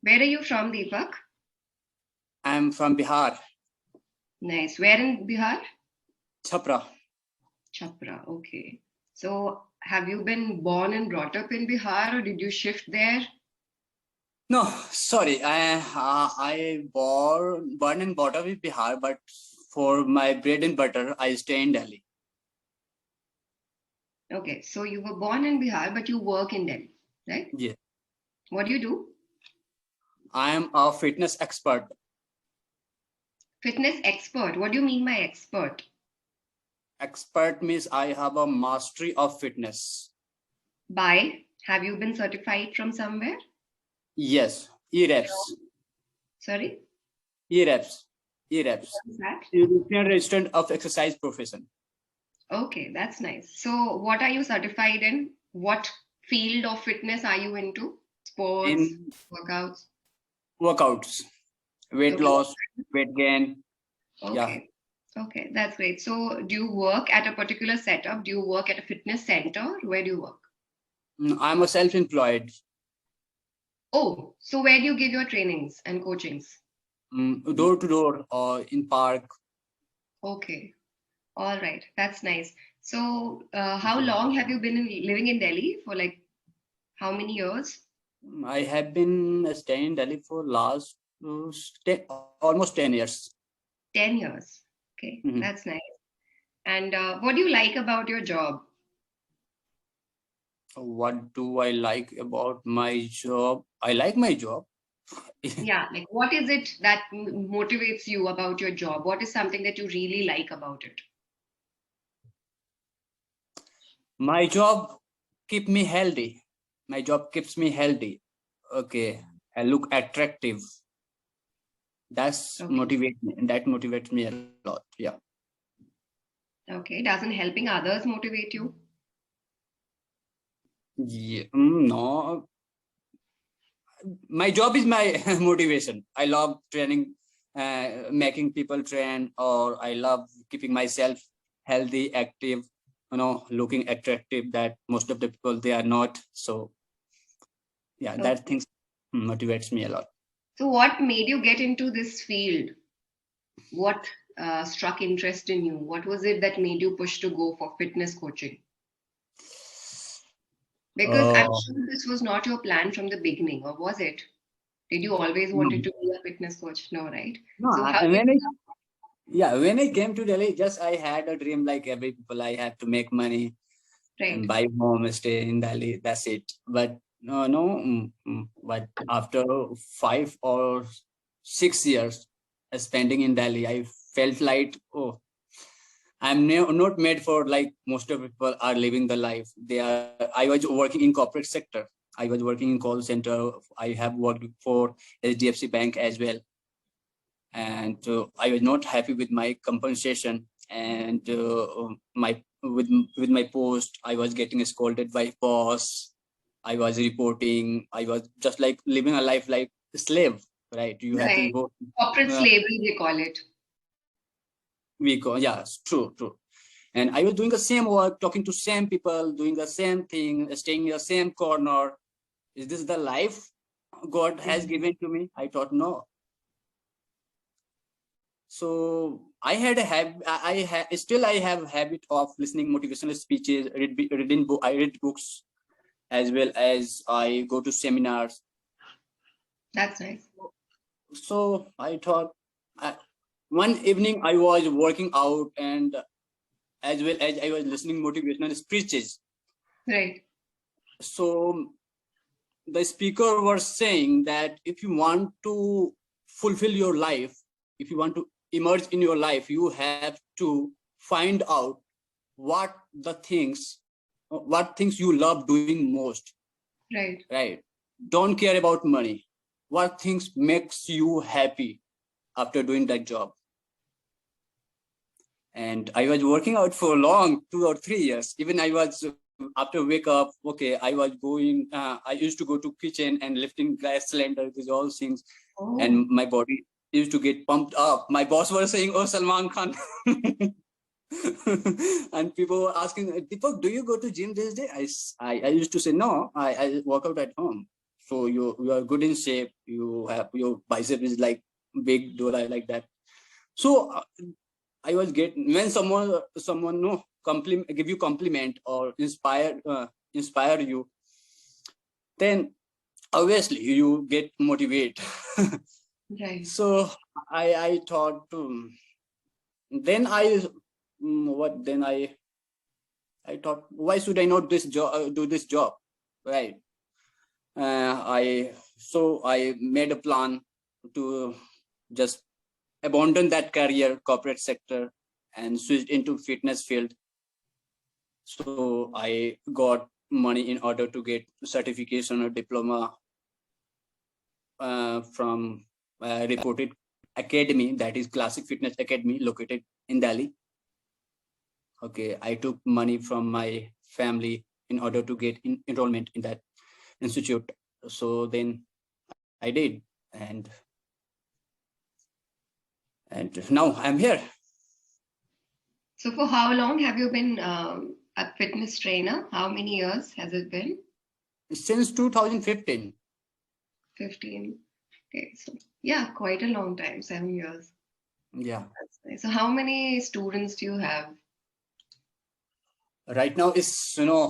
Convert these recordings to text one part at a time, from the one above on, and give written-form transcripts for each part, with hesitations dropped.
Where are you from, Deepak? I'm from Bihar, Nice. Where in Bihar? Chhapra. Chhapra. Okay. So, have you been born and brought up in Bihar, or did you shift there? No, sorry, I born and brought up in Bihar, but for my bread and butter, I stay in Delhi. Okay. So, you were born in Bihar, but you work in Delhi, right? Yeah, What do you do? I am a fitness expert. Fitness expert. What do you mean by expert? Expert means I have a mastery of fitness. By? Have you been certified from somewhere? Yes, EREPS, Sorry? EREPS, EREPS, What is that? European Register of Exercise Profession. Okay, that's nice. So, what are you certified in? What field of fitness are you into? Sports, In workouts? workouts, weight Okay. loss, weight gain. Yeah, Okay. Okay, that's great. So, do you work at a particular setup? Do you work at a fitness center? Where do you work? I'm a self-employed. Oh, so where do you give your trainings and coachings? Door to door or in park. Okay. All right. That's nice. So, how long have you been living in Delhi for, like, how many years? I have been staying in Delhi for last almost 10 years. 10 years. Okay, Mhm. that's nice. And what do you like about your job? What do I like about my job? I like my job. Yeah, like what is it that motivates you about your job? What is something that you really like about it? My job keep me healthy. My job keeps me healthy. Okay, I look attractive. That's Okay. motivate me. That motivates me a lot. Yeah. Okay. Doesn't helping others motivate you? Yeah. No, my job is my motivation. I love training, making people train, or I love keeping myself healthy, active, looking attractive that most of the people they are not. So yeah, that Okay. things motivates me a lot. So what made you get into this field? What struck interest in you? What was it that made you push to go for fitness coaching? Because I'm Oh, sure this was not your plan from the beginning, or was it? Did you always no, wanted to be a fitness coach? No, right? no. So how did When when I came to Delhi, just I had a dream like every people. I have to make money and right? buy home, stay in Delhi. That's it. But no. But after 5 or 6 years spending in Delhi, I felt like, oh, I'm not made for like most of people are living the life. I was working in corporate sector. I was working in call center. I have worked for HDFC Bank as well, and I was not happy with my compensation and my with my post. I was getting scolded by boss. I was reporting. I was just like living a life like a slave, right? You have to Right. go. Corporate Uh, slavery, they call it. yeah, it's true, true. And I was doing the same work, talking to same people, doing the same thing, staying in the same corner. Is this the life God has Mhm. given to me? I thought no. So I had a still I have habit of listening motivational speeches, I read books as well as I go to seminars. That's nice. So I thought one evening I was working out and as well as I was listening motivational speeches. Right. So the speaker was saying that if you want to fulfill your life, if you want to emerge in your life, you have to find out what the things you love doing most, Right. right? Don't care about money. What things makes you happy after doing that job? And I was working out for long 2 or 3 years. Even I was after wake up, okay, I was going, I used to go to kitchen and lifting gas cylinder, these all things, Oh. and my body used to get pumped up. My boss was saying, oh, Salman Khan. And people were asking, Deepak, do you go to gym this day? I used to say, no, I work out at home. So you are good in shape. You have your bicep is like big, like that. So I was when someone no compliment give you compliment or inspire you, then obviously you get motivated. Right. So I thought then I thought, why should I not do this job, right? I made a plan to just abandon that career, corporate sector, and switched into fitness field. So I got money in order to get certification or diploma from a reported academy, that is Classic Fitness Academy, located in Delhi. Okay, I took money from my family in order to get enrollment in that institute. So then I did, and now I'm here. So for how long have you been a fitness trainer? How many years has it been? Since 2015. 15. Okay, so yeah, quite a long time, 7 years. Yeah. That's nice. So how many students do you have? Right now it's uh,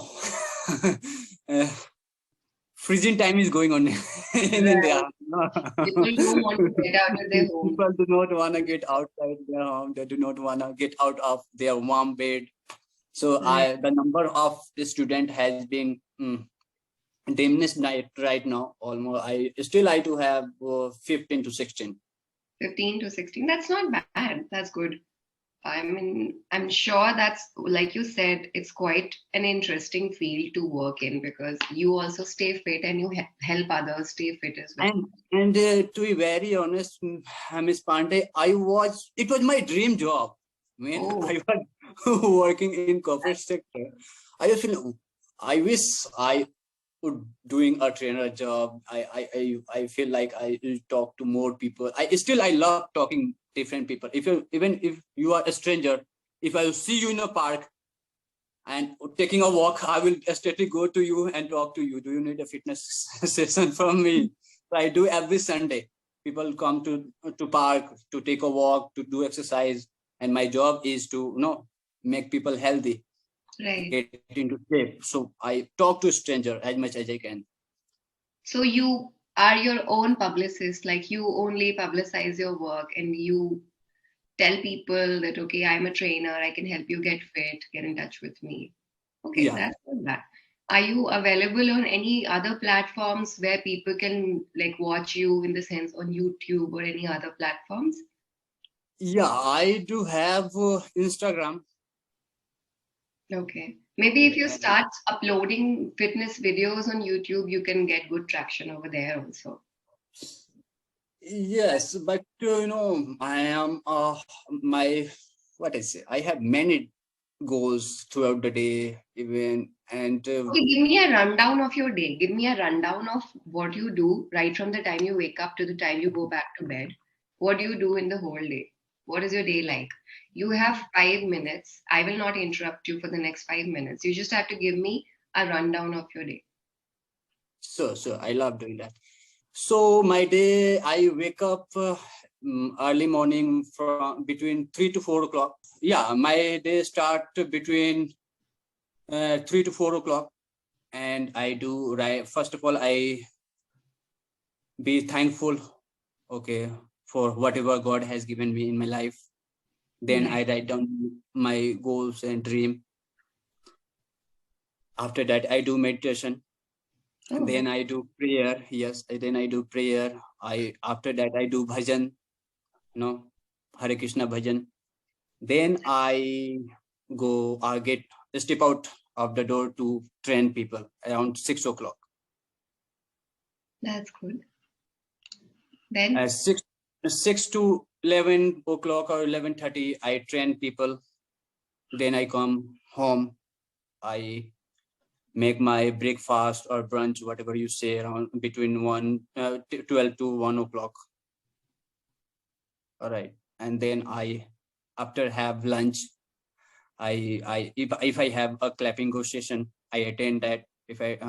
freezing time is going on in India. Right. People don't want to get out of their home. People do not want to get outside their home. They do not want to get out of their warm bed. So Right. the number of the student has been diminished right now. Almost I do have 15 to 16. 15 to 16. That's not bad. That's good. I mean, I'm sure that's, like you said, it's quite an interesting field to work in because you also stay fit and you help others stay fit as well. And to be very honest, Ms. Pandey, it was my dream job. When Oh, I was working in corporate sector, I just feel I wish I would doing a trainer job. I feel like I will talk to more people. I love talking different people. Even if you are a stranger, if I see you in a park and taking a walk, I will straight go to you and talk to you. Do you need a fitness session from me? So I do every Sunday. People come to park to take a walk, to do exercise, and my job is to make people healthy, right. get into shape. So I talk to stranger as much as I can. So you are your own publicist, like you only publicize your work and you tell people that, okay, I'm a trainer, I can help you get fit, get in touch with me. Okay, Yeah, that's not bad. Are you available on any other platforms where people can like watch you in the sense on YouTube or any other platforms? yeah, I do have Instagram. Okay. Maybe if you And start uploading fitness videos on YouTube, you can get good traction over there also. yes, but I am my what I say. I have many goals throughout the day, even and Okay, give me a rundown of your day. Give me a rundown of what you do right from the time you wake up to the time you go back to bed. What do you do in the whole day? What is your day like? You have 5 minutes. I will not interrupt you for the next 5 minutes. You just have to give me a rundown of your day. so I love doing that. So my day, I wake up early morning from between 3 to 4 o'clock. Yeah, my day start between 3 to 4 o'clock, and I do right. First of all, I be thankful, okay, for whatever God has given me in my life. Then Right. I write down my goals and dream. After that, I do meditation. And Oh, then I do prayer. Yes, then I do prayer. I After that I do bhajan. You know, Hare Krishna bhajan. Then I get step out of the door to train people around 6 o'clock. that's good. Then, At 6 to 11 o'clock or 11:30, I train people. Then I come home. I make my breakfast or brunch, whatever you say, around between 12 to 1 o'clock. All right, and then after have lunch, if I have a clapping session, I attend that. If I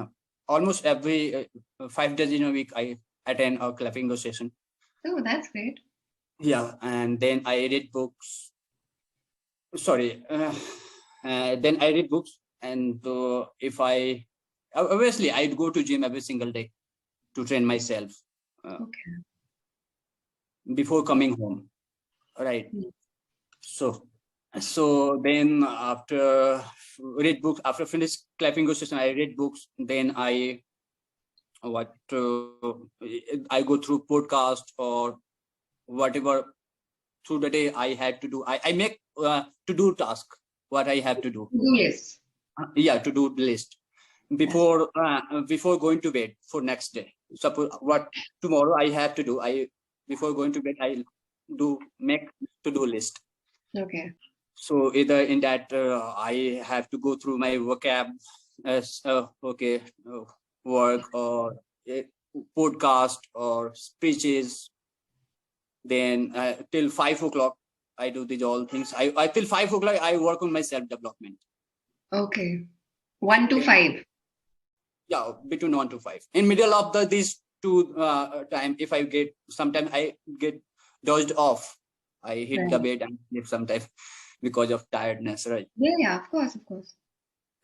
almost every 5 days in a week, I attend a Clapingo session. Oh, that's great. Yeah, and then I read books. Sorry, then I read books, and if I obviously I'd go to gym every single day to train myself Okay. before coming home. Right. Mm. So then after read books, after finish Clapingo session, I read books. Then what I go through podcast or whatever through the day I had to do. I make to do task what I have to do. To-do list. Yeah, to do list Yes. before going to bed for next day. Suppose what tomorrow I have to do. I before going to bed I do make to do list. Okay. So either in that I have to go through my vocab as work or uh, podcast or speeches. Then till 5 o'clock I do these all things. I till 5 o'clock I work on my self development. Okay. 1 to Then 5. yeah, between 1 to 5. In middle of these two time, if I get sometimes I get dozed off. I hit the Right. bed and sleep sometimes because of tiredness, right? Yeah, yeah, of course, of course.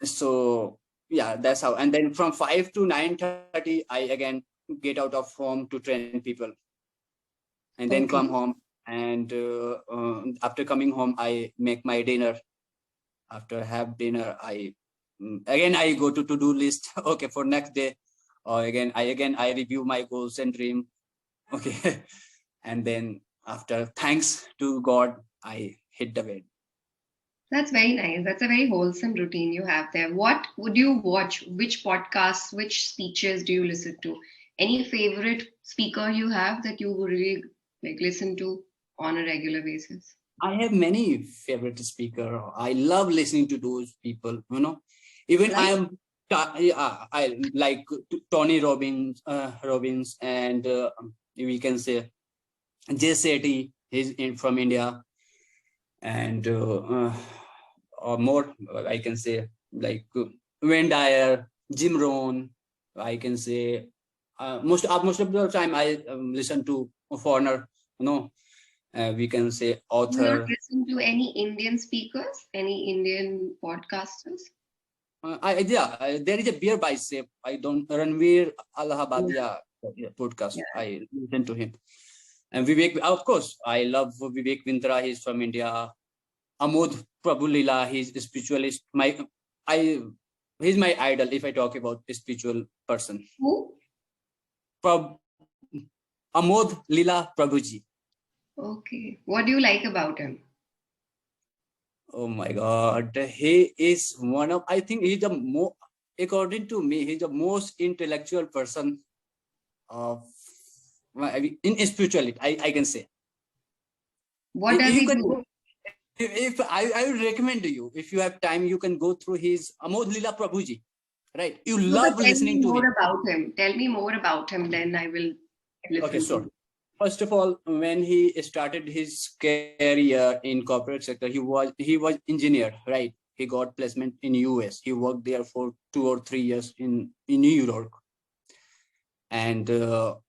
So yeah, that's how. And then from 5 to 9:30, I again get out of home to train people, and then come Okay. home. And after coming home, I make my dinner. After have dinner, again I go to do list. Okay, for next day, or again I review my goals and dream. Okay, and then after thanks to God, I hit the bed. That's very nice. That's a very wholesome routine you have there. What would you watch? Which podcasts, which speeches do you listen to? Any favorite speaker you have that you would really like listen to on a regular basis? I have many favorite speaker. I love listening to those people. Even I Like, am. I like Tony Robbins, and we can say Jay Shetty. He's from India, and or more. I can say like Wayne Dyer, Jim Rohn. I can say most of the time I listen to a foreigner. We can say do you not author. listen to any Indian speakers, any Indian podcasters? There is a beer bicep. I don't Ranveer Yeah, Allahabadia podcast. yeah. I listen to him. And Vivek, of course, I love Vivek Vindra. He's from India. Amod Prabhulila, he's a spiritualist. I, he's my idol. If I talk about a spiritual person, Who? Prab, Amod Lila Prabhuji. Okay. What do you like about him? Oh my God, he is one of. I think he's the more. According to me, he's the most intellectual person of in spirituality. I can say. What does You he can do? go. If I would recommend to you, if you have time, you can go through his Amod Lila Prabhuji. Right, you No, but love tell me listening to more him. about him. Tell me more about him, then I will Okay, listen to sure. him. First of all, when he started his career in corporate sector, he was engineer, right? He got placement in US. He worked there for 2 or 3 years in New York, and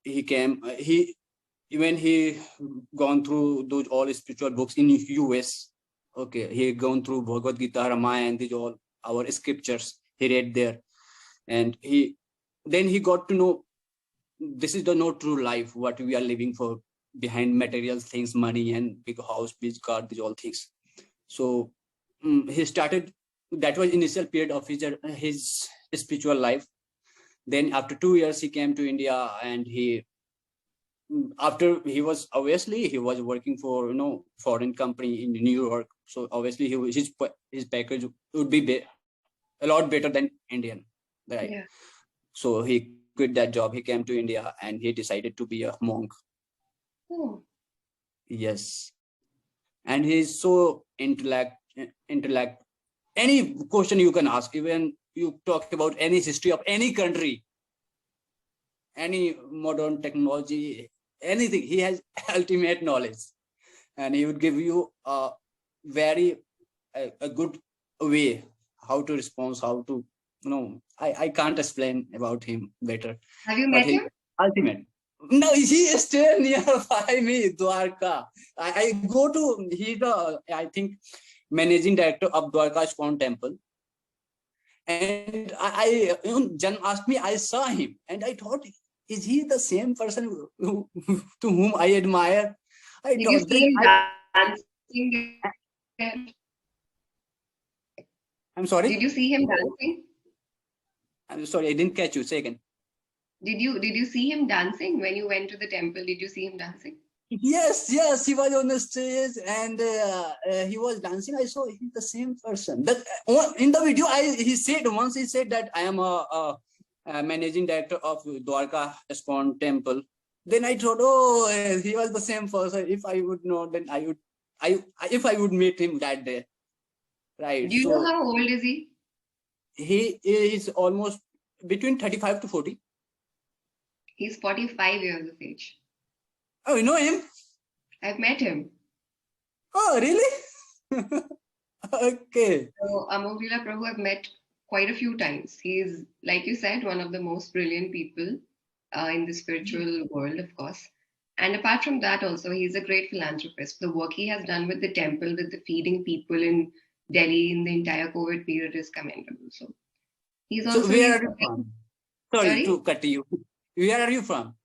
he came. He when he gone through those all spiritual books in US. Okay, he gone through Bhagavad Gita, Ramayana, these all our scriptures. He read there, and then he got to know this is the no true life what we are living for behind material things, money and big house, big car, these all things. So he started. That was initial period of his spiritual life. Then after 2 years he came to India, and after he was working for foreign company in New York. So obviously his package would be a lot better than Indian, right? Yeah. So he quit that job. He came to India and he decided to be a monk. Oh, Yes, and he's so intellect. Any question you can ask, even you talk about any history of any country, any modern technology, anything. He has ultimate knowledge, and he would give you a good way how to respond, how to no, I can't explain about him better. Have you But met he him? ultimate. No, he is still nearby me, Dwarka. I go to, he's the, I think, managing director of Dwarka Iskon Temple. And Jan asked me, I saw him. And I thought, is he the same person to whom I admire? I Did you thought, see then him dancing there? I'm Did sorry. you see him dancing? I'm sorry, I didn't catch you. Say again. Did you see him dancing when you went to the temple? Did you see him dancing? Yes, he was on the stage and he was dancing. I saw he's the same person. That in the video, he said that I am a managing director of Dwarka Iskon Temple. Then I thought, oh, he was the same person. If I would know, then if I would meet him that day, right? Do you know So how old is he? he is almost between 35 to 40. He's 45 years of age. Oh, you know him? I've met him. Oh, really? Okay. So Amogila Prabhu I've met quite a few times. He's, like you said, one of the most brilliant people in the spiritual world, of course. And apart from that, also, he's a great philanthropist. The work he has done with the temple, with the feeding people in Delhi in the entire COVID period is commendable. So he's So also, where he's, are you from? Sorry sorry? to cut you. Where are you from?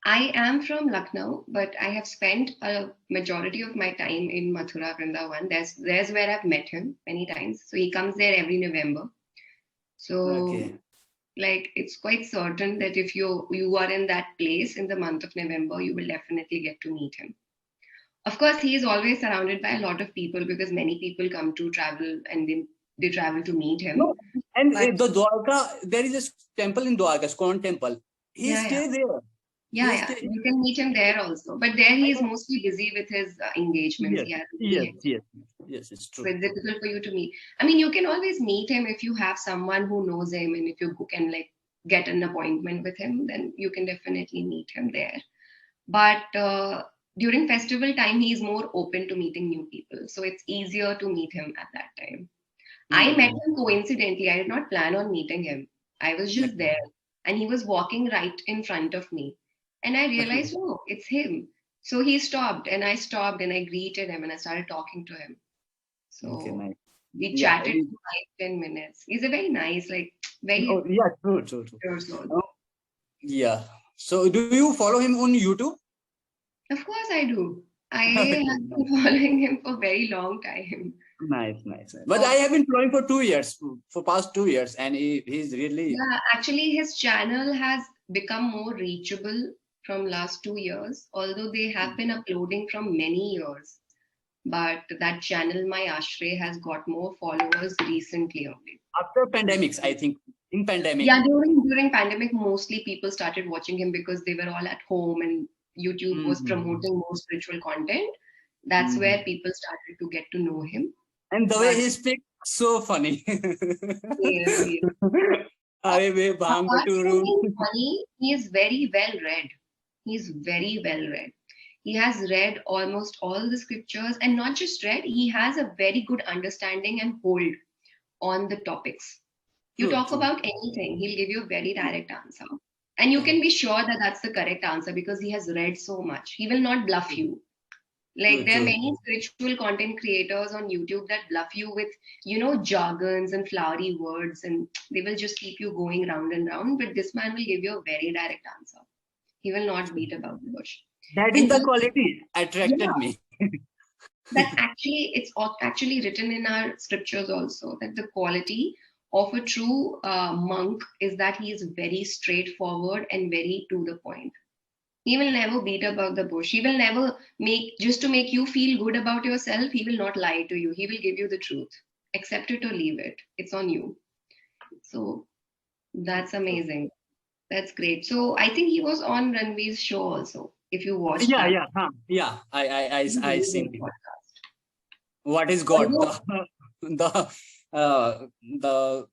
I am from Lucknow, but I have spent a majority of my time in Mathura, Vrindavan. There's where I've met him many times. So he comes there every November. So Okay. like it's quite certain that if you are in that place in the month of November, you will definitely get to meet him. Of course, he is always surrounded by a lot of people because many people come to travel and they travel to meet him. No, and But the Dwarka, there is a temple in Dwarka, Iskon temple. He yeah, yeah. stay there. Yeah, He yeah, stay. you can meet him there also. But there I he is know. mostly busy with his engagements. Yes, He has many yes, yes, yes. It's so true. it's difficult for you to meet. I mean, you can always meet him if you have someone who knows him, and if you can like get an appointment with him, then you can definitely meet him there. But during festival time, he's more open to meeting new people, so it's easier to meet him at that time. I met Mm. him coincidentally. I did not plan on meeting him. I was just Okay. there, and he was walking right in front of me, and I Okay. realized, oh, it's him. So he stopped, and I stopped, and I greeted him, and I started talking to him. Okay. So Nice. we Yeah. chatted for 5-10 minutes. He's a very nice, like very Oh, yeah. True. True. True. pure soul. Oh, yeah. So, do you follow him on YouTube? Of course, I do. I Okay. have been following him for a very long time. Nice. But I So have been following for 2 years, for past 2 years, and he's really. yeah, actually, his channel has become more reachable from last 2 years, although they have been uploading from many years. But that channel, My Ashray, has got more followers recently only. After pandemics, I think in pandemic. Yeah, during pandemic, mostly people started watching him because they were all at home and YouTube was Mhm. promoting more spiritual content. That's where Mhm. people started to get to know him. And the way But he speaks, so funny. he is. Are we bang Apart from turu? being funny, he is very well read. He's very well read. He has read almost all the scriptures, and not just read, he has a very good understanding and hold on the topics. You True, talk true. about anything, he'll give you a very direct answer. And you can Correct. be sure that that's the correct answer because he has read so much. He will not bluff you. Like True, there are true, many true. spiritual content creators on YouTube that bluff you with, jargons and flowery words, and they will just keep you going round and round. But this man will give you a very direct answer. He will not beat about the bush. That is And the he, quality attracted yeah, me. that's actually actually written in our scriptures also that the quality of a true monk is that he is very straightforward and very to the point. He will never beat about the bush. He will never make just to make you feel good about yourself. He will not lie to you. He will give you the truth. Accept it or leave it. It's on you. So that's amazing. That's great. So I think he was on Ranveer's show also. If you watched Yeah, that, yeah, huh. Yeah. he's a I very seen good it. podcast. What is God? Although The the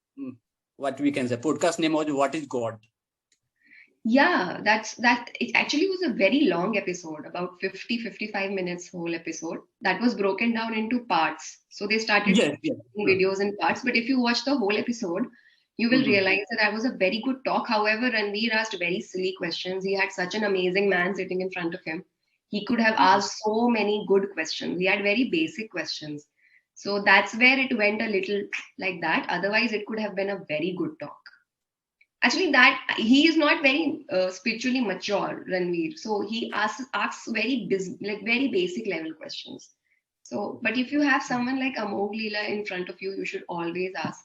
what we can say podcast name was What is God? yeah, that it actually was a very long episode, about 50-55 minutes whole episode that was broken down into parts. So they started Yes, yes. making True. videos in parts, but if you watch the whole episode, you will realize that I was a very good talk. However, Ranveer asked very silly questions. He had such an amazing man sitting in front of him. He could have asked so many good questions. He had very basic questions. So that's where it went a little like that. Otherwise, it could have been a very good talk. Actually, that he is not very spiritually mature, Ranveer. So he asks very basic level questions. So, but if you have someone like Amog Leela in front of you, you should always ask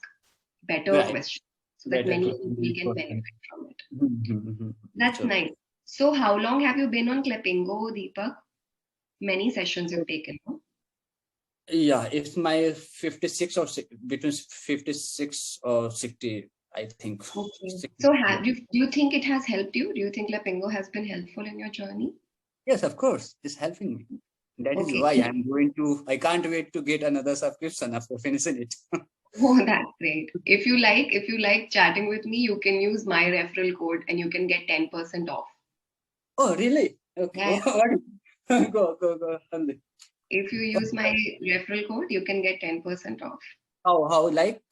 better Right. questions so that Better many question. people can Person. benefit from it. Mhm. That's Sure. nice. So, how long have you been on Clapingo, Deepak? Many sessions you've taken, no? Yeah, it's my 56 or between 56 or 60, I think. Okay. 60, So, yeah. do you think it has helped you? Do you think Clapingo has been helpful in your journey? Yes, of course, it's helping me. That is Okay. why I can't wait to get another subscription after finishing it. Oh, that's great. If you like chatting with me, you can use my referral code and you can get 10% off. Oh, really? Okay. Yeah. Go. Handy. If you use my referral code, you can get 10% off. How, like,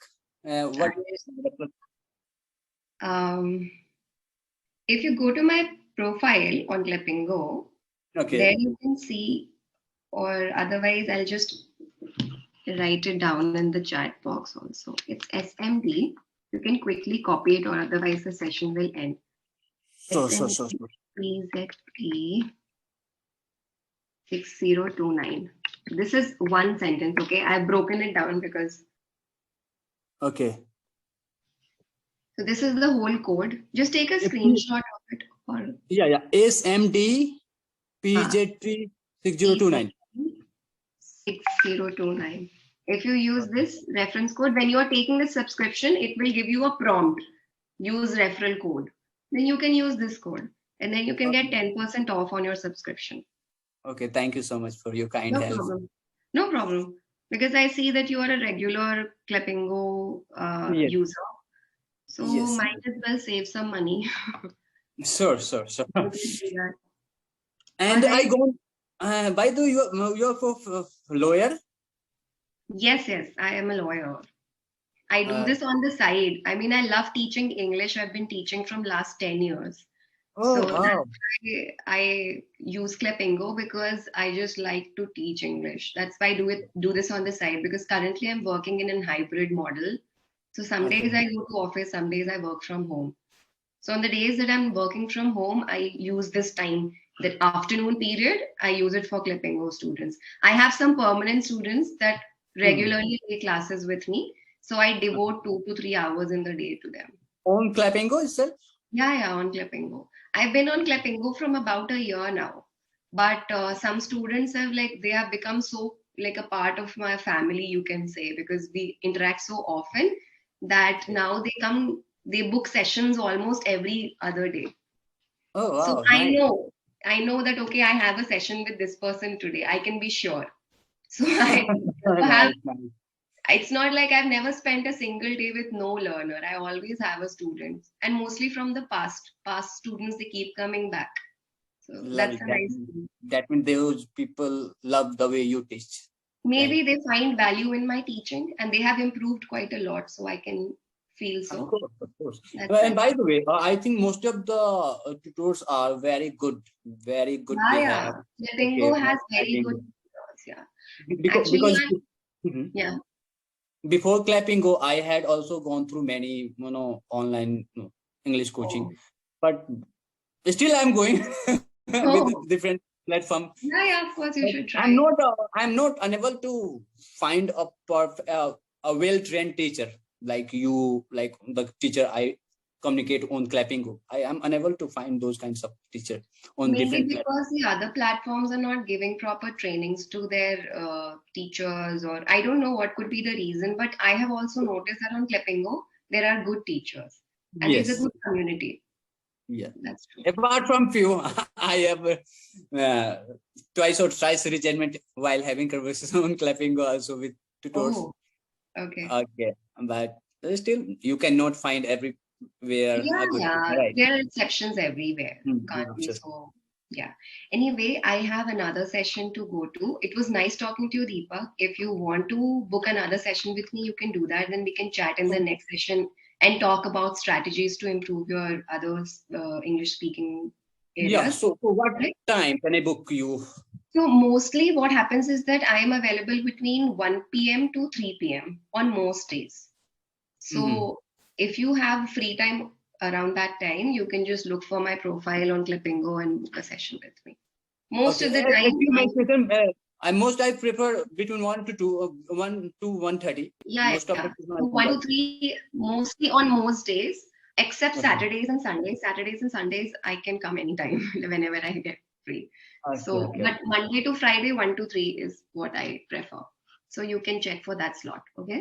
what? Um, if you go to my profile on Clapingo, there Okay. you can see, or otherwise, I'll just write it down in the chat box also. It's SMD. You can quickly copy it, or otherwise, the session will end. SMD PZP 6029. This is one sentence, okay? I've broken it down because. Okay. So, this is the whole code. Just take a screenshot of it. Or Yeah. SMD PZP 6029. 6029. If you use this reference code, when you are taking the subscription, it will give you a prompt. Use referral code. Then you can use this code. And then you can get 10% off on your subscription. Okay. Thank you so much for your kind No help. problem. No problem. Because I see that you are a regular Clapingo Yes. user. So Yes. might as well save some money. Sure. You can do that. And All I right. go. By the way, you're a lawyer. Yes, I am a lawyer. I do Uh, this on the side. I mean, I love teaching English. I've been teaching from last 10 years. oh So wow. that's why I use Clapingo because I just like to teach English. That's why I do this on the side because currently I'm working in a hybrid model. So some days Okay. I go to office, some days I work from home. So on the days that I'm working from home, I use this time, that afternoon period, I use it for Clapingo students. I have some permanent students that Hmm. regularly take classes with me. So I devote 2 to 3 hours in the day to them. On Clapingo itself. Yeah, on Clapingo. I've been on Clapingo from about a year now. But some students have they have become so like a part of my family, you can say, because we interact so often that now they book sessions almost every other day. Oh So wow, nice. I know that okay, I have a session with this person today. I can be sure. So I never have. Nice. It's not like I've never spent a single day with no learner. I always have a student, and mostly from the past students. They keep coming back. So Love that's it. a nice thing. That means those people love the way you teach. Right. Maybe they find value in my teaching, and they have improved quite a lot. So I can feel Of so. course, of course. That's And nice. by the way, I think most of the tutors are very good. Very good. They have. Yeah. Okay. Letingo has very good Clapping. tutors. Yeah. Actually, Because Mhm. yeah. Before Clappingo, I had also gone through many, online English coaching, Oh. but still I'm going Oh. with different platform. Yeah. Of course, you But should I'm try. not I'm not unable to find a well trained teacher like you, like the teacher I communicate on Clappingo. I am unable to find those kinds of teacher on Maybe different platforms. because the other platforms are not giving proper trainings to their teachers, or I don't know what could be the reason, but I have also noticed that on Clapingo, there are good teachers and there's a Yes, good community. yeah. That's true. Apart from few, I have twice or thrice resentment while having conversation on Clappingo also with tutors. Oh, okay. Okay, but still you cannot find everywhere a good teacher, Yeah. right? There are exceptions everywhere. Can't be Just so. Yeah. Anyway, I have another session to go to. It was nice talking to you, Deepak. If you want to book another session with me, you can do that. Then we can chat in the next session and talk about strategies to improve your other English speaking Yeah. areas. So what Right? time can I book you? So mostly what happens is that I am available between 1 p.m. to 3 p.m. on most days. Mm-hmm. So if you have free time around that time, you can just look for my profile on Clapingo and book a session with me. Most Okay. of the time, Actually, my session, I prefer between 1 to 2, 1 to 1:30. yeah, Most of the yeah. time I So come one back. to three, mostly on most days, except Okay. Saturdays and Sundays. Saturdays and Sundays, I can come anytime whenever I get free. Okay. So, Okay. but Monday to Friday, 1 to 3 is what I prefer. So you can check for that slot. Okay.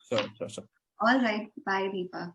Sure. Sure. Sure. All right. Bye, Deepak.